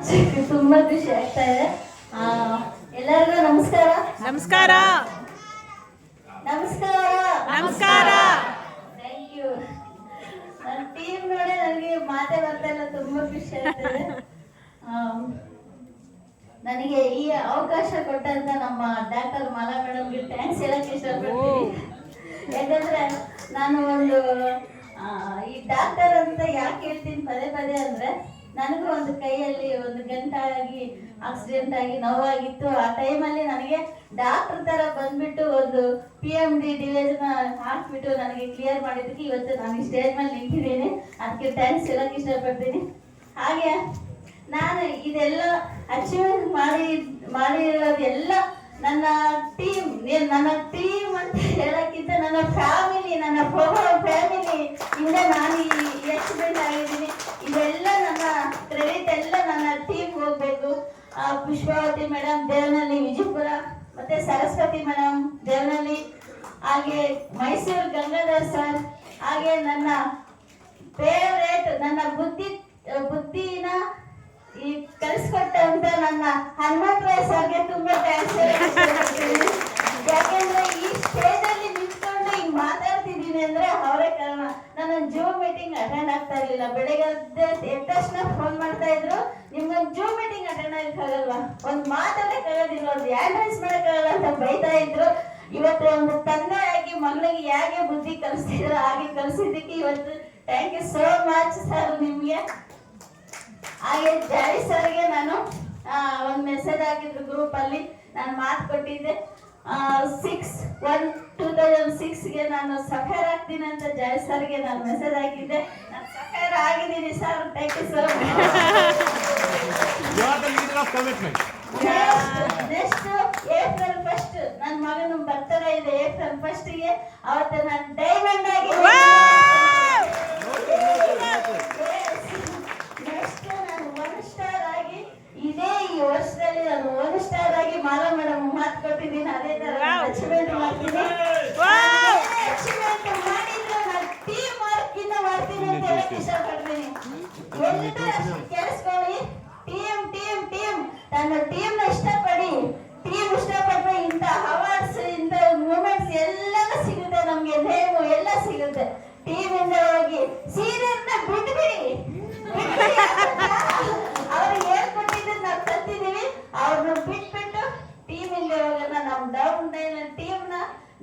ತುಂಬಾ ಖುಷಿ ಆಗ್ತಾ ಇದೆ. ಎಲ್ಲರಿಗೂ ನಮಸ್ಕಾರ. ನಮಸ್ಕಾರ. ನಮಸ್ಕಾರ. ನಮಸ್ಕಾರ. Thank you. ನನ್ನ ಟೀಮ್ ನೋಡಿ ನನಗೆ ಮಾತೇ ಬರ್ತಾ ಇಲ್ಲ, ತುಂಬಾ ಖುಷಿ ಆಗ್ತದೆ. ನನಗೆ ಈ ಅವಕಾಶ ಕೊಟ್ಟಂತ ನಮ್ಮ ಡಾಕ್ಟರ್ ಮಾಲಾ ಮೇಡಮ್ಗೆ ಥ್ಯಾಂಕ್ಸ್ ಹೇಳಕ್ಕೆ ಇಷ್ಟಪಡ್ತೀನಿ. ಯಾಕಂದ್ರೆ ನಾನು ಒಂದು ಈ ಡಾಕ್ಟರ್ ಅಂತ ಯಾಕೆ ಹೇಳ್ತೀನಿ ಪದೇ ಪದೇ ಅಂದ್ರೆ, ನನಗೂ ಒಂದು ಕೈಯಲ್ಲಿ ಒಂದು ಗಂಟಾಗಿ ಆಕ್ಸಿಡೆಂಟ್ ಆಗಿ ನೋವಾಗಿತ್ತು. ಆ ಟೈಮಲ್ಲಿ ನನಗೆ ಡಾಕ್ಟರ್ ತರ ಬಂದ್ಬಿಟ್ಟು ಒಂದು PMD ಡಿವೈಸ್ನ ಹಾಕ್ಬಿಟ್ಟು ನನಗೆ ಕ್ಲಿಯರ್ ಮಾಡಿದ್ದಕ್ಕೆ ಇವತ್ತು ನಾನು ಈ ಸ್ಟೇಜ್ ಮೇಲೆ ನಿಂತಿದ್ದೀನಿ. ಅದಕ್ಕೆ ಥ್ಯಾಂಕ್ಸ್ ಹೇಳಕ್ಕೆ ಇಷ್ಟಪಡ್ತೀನಿ. ಹಾಗೆ ನಾನು ಇದೆಲ್ಲ ಅಚೀವ್ಮೆಂಟ್ ಮಾಡಿರೋದೆಲ್ಲ ನನ್ನ ಟೀಮ್ ಅಂತ ಹೇಳಕ್ಕಿಂತ ನನ್ನ ಫ್ಯಾಮಿಲಿ, ನನ್ನ ಫ್ಯಾಮಿಲಿ ಇಂದ ನಾನು ಈ ಅಚೀವ್ಮೆಂಟ್ ಆಗಿದ್ದೀನಿ. ಇದೆಲ್ಲ ನನ್ನ ಕ್ರೆಡಿಟ್ ಎಲ್ಲ ನನ್ನ ಟೀಮ್ ಹೋಗ್ಬೇಕು. ಪುಷ್ಪಾವತಿ ಮೇಡಮ್ ದೇವನಹಳ್ಳಿ ವಿಜಯಪುರ, ಮತ್ತೆ ಸರಸ್ವತಿ ಮೇಡಮ್ ದೇವನಹಳ್ಳಿ, ಹಾಗೆ ಮೈಸೂರು ಗಂಗಾಧರ್ ಸರ್, ಹಾಗೆ ನನ್ನ ಫೇವ್ರೇಟ್ ನನ್ನ ಬುದ್ಧಿನ ಈ ಕಲಿಸ್ಕೊಟ್ಟಂತ ನನ್ನ ಹನುಮಂತರಾಯ್ ಸರ್ಗೆ ತುಂಬಾ ಥ್ಯಾಂಕ್ಸ್ ಹೇಳ್ತೀನಿ. ಯಾಕೆಂದ್ರೆ ಈ ಸ್ಟೇಜ್ ಅಲ್ಲಿ ನಿಂತ್ಕೊಂಡು ಹಿಂಗ್ ಮಾತಾಡ್ತಿದ್ದೀನಿ ಅಂದ್ರೆ ಅವರೇ ಕಾರಣ. ನಾನು ಜೂಮ್ ಮೀಟಿಂಗ್ ಅಟೆಂಡ್ ಆಗ್ತಾ ಇರ್ಲಿಲ್ಲ. ಬೆಳಗ್ಗೆ ಎದ್ದ ತಕ್ಷಣ ಫೋನ್ ಮಾಡ್ತಾ ಇದ್ರು, ನಿಮ್ಗೊಂದು ಜೂಮ್ ಮೀಟಿಂಗ್ ಅಟೆಂಡ್ ಆಗಕ್ಕಾಗಲ್ವಾ, ಒಂದ್ ಮಾತಾಡಕ್ಕಾಗೋದಿಲ್ಲ, ಒಂದು ಹ್ಯಾಂಡ್ ರೈಸ್ ಮಾಡಕ್ಕಾಗಲ್ಲ ಅಂತ ಬೈತಾ ಇದ್ರು. ಇವತ್ತು ಒಂದು ತಂದೆ ಆಗಿ ಮಗಳಿಗೆ ಹೇಗೆ ಬುದ್ಧಿ ಕಲಿಸ್ತಿದ್ರು ಹಾಗೆ ಕಲಿಸಿದ್ದಕ್ಕೆ ಇವತ್ತು thank you so much sir ನಿಮ್ಗೆ. ಹಾಗೆ ಜಾರಿ ಸರ್ಗೆ ನಾನು ಒಂದು ಮೆಸೇಜ್ ಹಾಕಿದ್ರು ಗ್ರೂಪ್ ಅಲ್ಲಿ, ನಾನು ಮಾತು ಕೊಟ್ಟಿದ್ದೆ 6/1/2006ಗೆ ನಾನು ಸಫೇರ್ ಆಗ್ತೀನಿ ಅಂತ ಜಾರಿ ಸರ್ಗೆ ನಾನು ಮೆಸೇಜ್ ಹಾಕಿದ್ದೆ. ನಾನು ಸಫೇರ್ ಆಗಿದ್ದೀನಿ ಸರ್, thank you sir. Next April 1 ನನ್ನ ಮಗನ ಬರ್ತಡೇ ಇದೆ. ಏಪ್ರಿಲ್ 1ಗೆ ಅವತ್ತು ನಾನು ಡೈಮಂಡ್ ಆಗಿದ್ದೀನಿ. ಇದೇ ಈ ವರ್ಷದಲ್ಲಿ ನಾನು 1 ಸ್ಟಾರ್ ಆಗಿ ಮಾಲಾ ಮೇಡಮ್ ಮಾತು ಕೊಟ್ಟಿದ್ದೀನಿ. ಅದೇ ತರ ಅಚೀವ್ಮೆಂಟ್ ಮಾಡ್ತೀನಿ. ಅಚೀವ್ಮೆಂಟ್ ಮಾಡಿದ್ರೆ ನಾನು ಟೀಮ್ ವರ್ಕ್ ಇಂದ ಮಾಡ್ತೀನಿ ಅಂತ ಹೇಳಕ್ ಇಷ್ಟಪಡ್ತೀನಿ. ಎಲ್ಲರೂ ಕೇಳಿಸ್ಕೊಳ್ಳಿ, ಟೀಮ್ ನನ್ನ ಟೀಮ್ ನ ಇಷ್ಟಪಡಿ. ಟೀಮ್ ಇಷ್ಟಪಟ್ರೆ ಇಂಥ ಅವಾರ್ಡ್ಸ್, ಇಂಥ ಮೂಮೆಂಟ್ಸ್ ಎಲ್ಲನೂ ಸಿಗುತ್ತೆ, ನಮ್ಗೆ ನೇಮು ಎಲ್ಲ ಸಿಗುತ್ತೆ. ಟೀಮ್ ಇಂದ ಹೋಗಿ ಸೀನಿಯರ್ನ ಬಿಟ್ಬಿಡಿ. ಅವ್ರಿಗೆ ಹೇಳ್ಕೊಟ್ಟಿದ್ದು ನಾವು ಕಲ್ತಿದೀವಿ, ಅವ್ರನ್ನ ಬಿಟ್ಬಿಟ್ಟು ಟೀಮ್ ಇಂದ ಹೋಗೋಣ. ನಾವು ಡೌನ್ ಟೀಮ್ ನ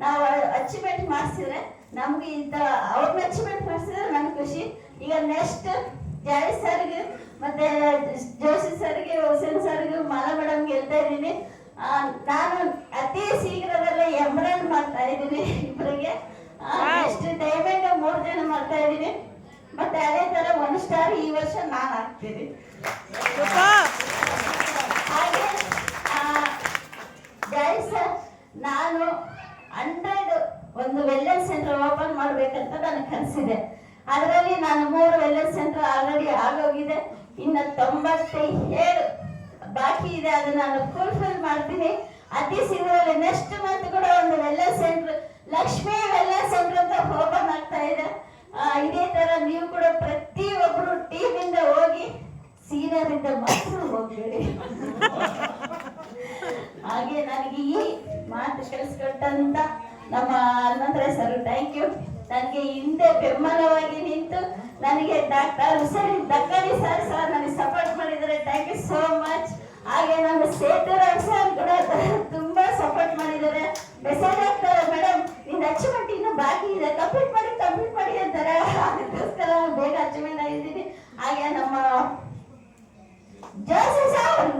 ನಾವು ಅಚೀವ್ಮೆಂಟ್ ಮಾಡಿಸಿದ್ರೆ ನಮ್ಗೆ ಇಂತ ಅವ್ರನ್ನ ಅಚೀವ್ಮೆಂಟ್ ಮಾಡಿಸಿದ್ರೆ ನನ್ಗೆ ಖುಷಿ. ಈಗ ನೆಕ್ಸ್ಟ್ ಜಾರಿ ಸರ್ಗೆ ಮತ್ತೆ ಜೋಶಿ ಸರ್ಗೆ, ಹುಸೇನ್ ಸರ್ಗೆ, ಮಾಲಾ ಮೇಡಮ್ಗೆ ಹೇಳ್ತಾ ಇದ್ದೀನಿ, ನಾನು ಅತಿ ಶೀಘ್ರದಲ್ಲೇ ಎಮರಲ್ಡ್ ಮಾಡ್ತಾ ಇದ್ದೀನಿ ಇಬ್ಬರಿಗೆ. ನೆಕ್ಸ್ಟ್ ಡೈಮಂಡ್ 3 ಜನ ಮಾಡ್ತಾ ಇದ್ದೀನಿ. ಮತ್ತೆ ಅದೇ ತರ 1 ಸ್ಟಾರ್ ಈ ವರ್ಷ ನಾನು ಹಾಕ್ತೀನಿ. ಹಾಗೆ ಜಾರಿ ಸರ್, ನಾನು 100 ಒಂದು ವೆಲ್ನೆಸ್ ಸೆಂಟರ್ ಓಪನ್ ಮಾಡ್ಬೇಕಂತ ನನಗೆ ಕನಸಿದೆ. ಅದರಲ್ಲಿ ನಾನು 3 ವೆಲ್ನೆಸ್ ಸೆಂಟರ್ ಆಲ್ರೆಡಿ ಆಗೋಗಿದೆ. ಇನ್ನು 97 ಬಾಕಿ ಇದೆ. ಅದನ್ನ ನಾನು ಫುಲ್ಫಿಲ್ ಮಾಡ್ತೀನಿ ಅತಿ ಶೀಘ್ರದಲ್ಲಿ. ನೆಕ್ಸ್ಟ್ ಮಂತ್ ಕೂಡ ಒಂದು wellness centre, Lakshmi wellness centre ಅಂತ ಓಪನ್ ಆಗ್ತಾ ಇದೆ. ಇದೇ ತರ ನೀವು ಕೂಡ ಪ್ರತಿಯೊಬ್ಬರು ಟೀಮ್ ಇಂದ ಹೋಗಿ, ಸೀನಿಯರ್ ಇಂದ ಮಾತ್ರ ಹೋಗ್ಬೇಡಿ. ಹಾಗೆ ನನಗೆ ಈ ಮಾತು ಕಳಿಸ್ಕೊಟ್ಟಂತ ನಮ್ಮ ಹನುಮಂತರಾಯ್ ಸರ್ ಥ್ಯಾಂಕ್ ಯು. ನನಗೆ ಹಿಂದೆ ಬೆಂಬಲವಾಗಿ ನಿಂತು ನನಗೆ ಡಾಕ್ಟರ್ ದಕ್ಕನಿ ಸರ್ ನನಗೆ ಸಪೋರ್ಟ್ ಮಾಡಿದ್ದಾರೆ. Thank you so much. ಹಾಗೆ ನಮ್ಮ ಸೇತುರಾಮ್ ಸರ್ ಕೂಡ ತುಂಬಾ ಸಪೋರ್ಟ್ ಮಾಡಿದ್ದಾರೆ. ಮೆಸೇಜ್ ಆಗ್ತಾರೆ, ಮೇಡಮ್ ನಿನ್ನ ಅಚೀವ್ಮೆಂಟ್ ಇನ್ನೂ ಬಾಕಿ ಇದೆ, ಕಂಪ್ಲೀಟ್ ಮಾಡಿ ಅಂತಾರೆ. ಅದಕ್ಕೋಸ್ಕರ ಬೇಗ ಅಚೀವ್ಮೆಂಟ್ ಆಗಿದ್ದೀನಿ. ಹಾಗೆ ನಮ್ಮ ಜೋಶಿ ಸರ್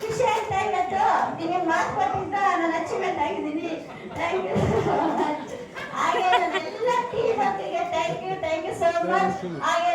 ಖುಷಿ ಆಗ್ತಾ ಇವತ್ತು ನಿಮಗೆ ಮಾತು ಕೊಟ್ಟಿದ್ದ ನಾನು ಅಚೀವ್ಮೆಂಟ್ ಆಗಿದ್ದೀನಿ. Thank you so much. ಹಾಗೆ ನನ್ನೆಲ್ಲ ಟೀಮ್ ಅವರಿಗೆ ಥ್ಯಾಂಕ್ ಯು ಸೋ ಮಚ್. ಹಾಗೆ